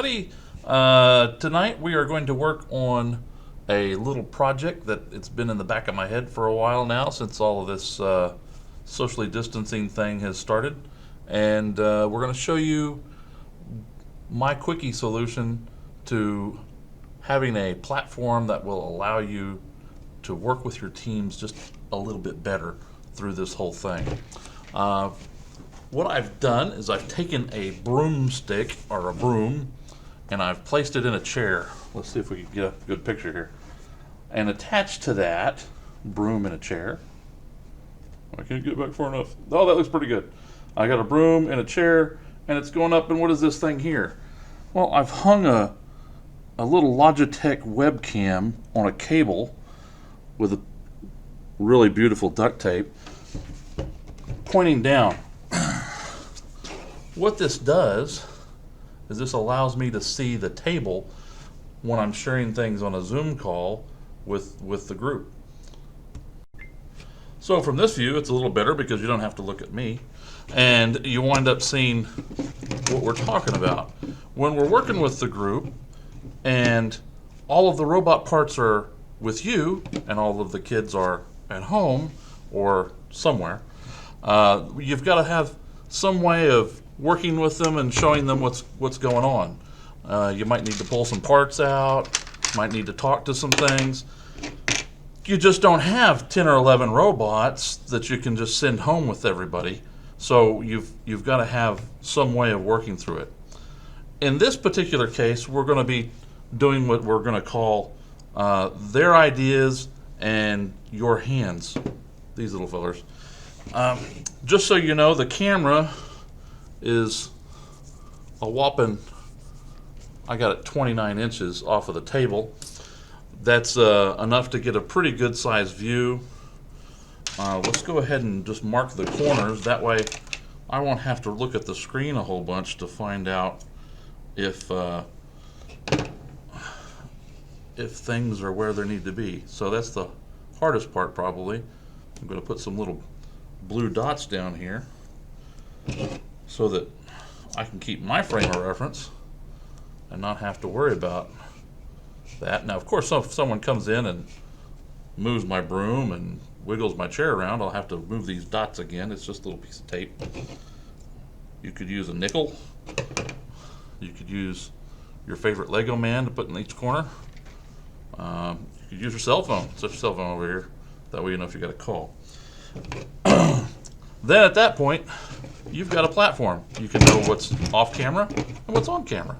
everybody. Tonight we are going to work on a little project that it's been in the back of my head for a while now since all of this socially distancing thing has started. And we're going to show you my quickie solution to having a platform that will allow you to work with your teams just a little bit better through this whole thing. What I've done is I've taken a broomstick or a broom and I've placed it in a chair. Let's see if we can get a good picture here. And attached to that broom in a chair. I can't get back far enough. Oh, that looks pretty good. I got a broom in a chair and it's going up, and what is this thing here? Well, I've hung a little Logitech webcam on a cable with a really beautiful duct tape pointing down. What this does is this allows me to see the table when I'm sharing things on a Zoom call with the group. So from this view, it's a little better because you don't have to look at me, and you wind up seeing what we're talking about. When we're working with the group and all of the robot parts are with you and all of the kids are at home or somewhere, you've got to have some way of working with them and showing them what's going on. You might need to pull some parts out, might need to talk to some things. You just don't have 10 or 11 robots that you can just send home with everybody. So you've got to have some way of working through it. In this particular case, we're going to be doing what we're going to call their ideas and your hands. These little fellers. Just so you know, the camera is a whopping, I got it 29 inches off of the table. That's enough to get a pretty good sized view. Let's go ahead and just mark the corners. That way I won't have to look at the screen a whole bunch to find out if things are where they need to be. So that's the hardest part probably. I'm going to put some little blue dots down here so that I can keep my frame of reference and not have to worry about that. Now, of course, if someone comes in and moves my broom and wiggles my chair around, I'll have to move these dots again. It's just a little piece of tape. You could use a nickel. You could use your favorite Lego man to put in each corner. You could use your cell phone. Set your cell phone over here. That way you know if you got a call. Then at that point, you've got a platform. You can know what's off camera and what's on camera.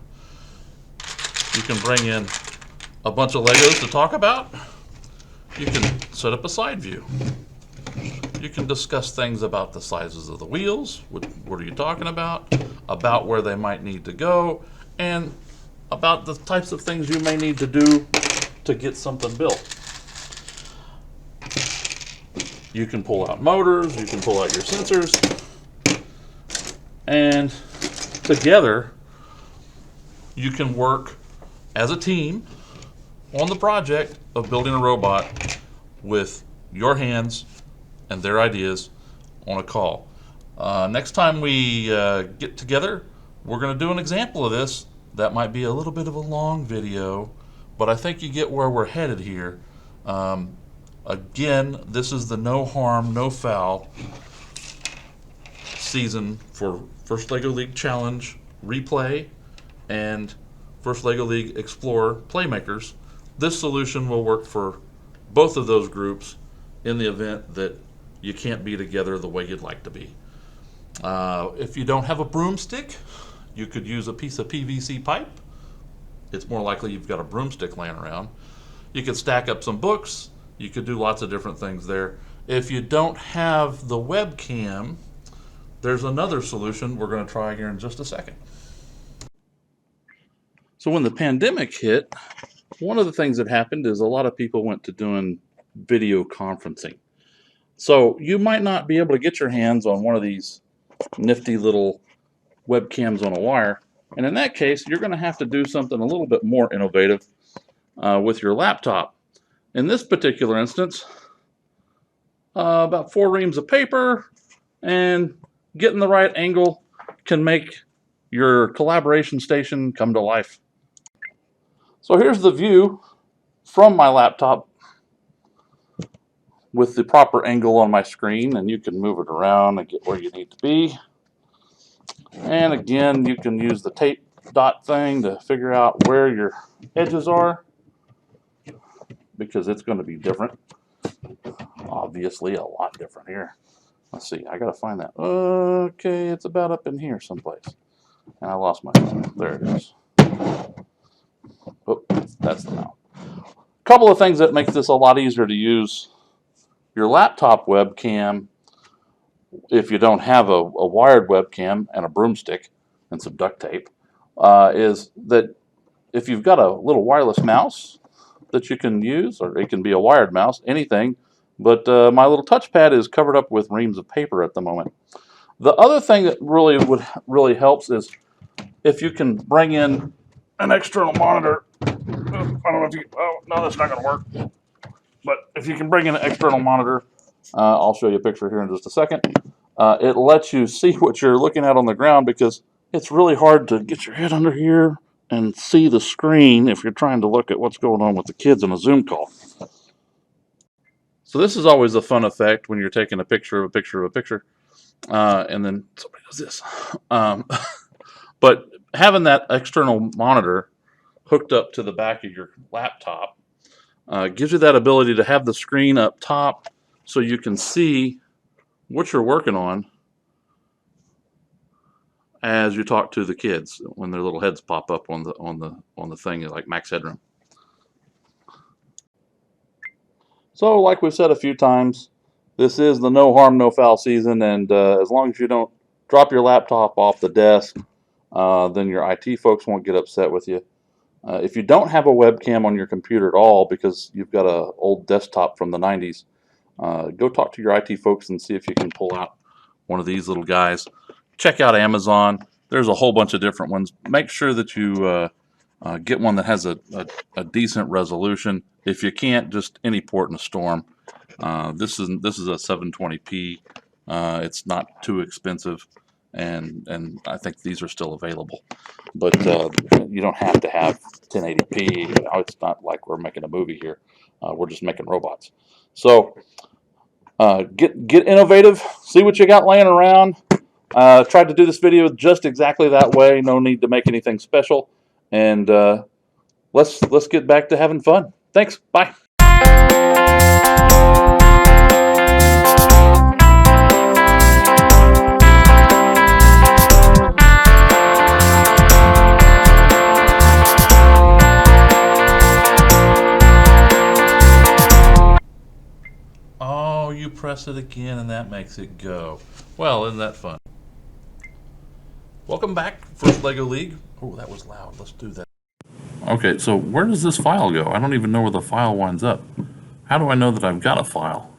You can bring in a bunch of Legos to talk about. You can set up a side view. You can discuss things about the sizes of the wheels, what are you talking about where they might need to go, and about the types of things you may need to do to get something built. You can pull out motors, you can pull out your sensors, and together you can work as a team on the project of building a robot with your hands and their ideas on a call. Next time we get together, we're going to do an example of this. That might be a little bit of a long video, but I think you get where we're headed here. Again, this is the no harm, no foul season for First LEGO League Challenge Replay and First LEGO League Explorer Playmakers. This solution will work for both of those groups in the event that you can't be together the way you'd like to be. If you don't have a broomstick, you could use a piece of PVC pipe. It's more likely you've got a broomstick laying around. You could stack up some books. You could do lots of different things there. If you don't have the webcam, there's another solution we're going to try here in just a second. So when the pandemic hit, one of the things that happened is a lot of people went to doing video conferencing. So you might not be able to get your hands on one of these nifty little webcams on a wire. And in that case, you're going to have to do something a little bit more innovative with your laptop. In this particular instance, about 4 reams of paper and getting the right angle can make your collaboration station come to life. So here's the view from my laptop with the proper angle on my screen, and you can move it around and get where you need to be. And again, you can use the tape dot thing to figure out where your edges are, because it's going to be different. Obviously, a lot different here. Let's see, I gotta find that. Okay, it's about up in here someplace. And I lost my phone. There it is. Oh, that's the mount. A couple of things that make this a lot easier to use your laptop webcam if you don't have a wired webcam and a broomstick and some duct tape, is that if you've got a little wireless mouse that you can use, or it can be a wired mouse, anything, but my little touchpad is covered up with reams of paper at the moment. The other thing that really helps is if you can bring in an external monitor. I don't know if you, oh no, that's not going to work. But if you can bring in an external monitor, I'll show you a picture here in just a second. It lets you see what you're looking at on the ground, because it's really hard to get your head under here and see the screen if you're trying to look at what's going on with the kids in a Zoom call. So this is always a fun effect when you're taking a picture of a picture of a picture, and then somebody does this. But having that external monitor hooked up to the back of your laptop gives you that ability to have the screen up top so you can see what you're working on as you talk to the kids when their little heads pop up on the thing, like Max Headroom. So like we've said a few times, this is the no harm, no foul season, and as long as you don't drop your laptop off the desk, then your IT folks won't get upset with you. If you don't have a webcam on your computer at all because you've got an old desktop from the 90s, go talk to your IT folks and see if you can pull out one of these little guys. Check out Amazon. There's a whole bunch of different ones. Make sure that you get one that has a decent resolution. If you can't, just any port in a storm. This is a 720p. It's not too expensive, and I think these are still available. But you don't have to have 1080p. It's not like we're making a movie here. We're just making robots. So get innovative. See what you got laying around. Tried to do this video just exactly that way. No need to make anything special. And let's get back to having fun. Thanks. Bye. Oh, you press it again and that makes it go. Well, isn't that fun? Welcome back, First Lego League. Oh, that was loud. Let's do that. Okay, so where does this file go? I don't even know where the file winds up. How do I know that I've got a file?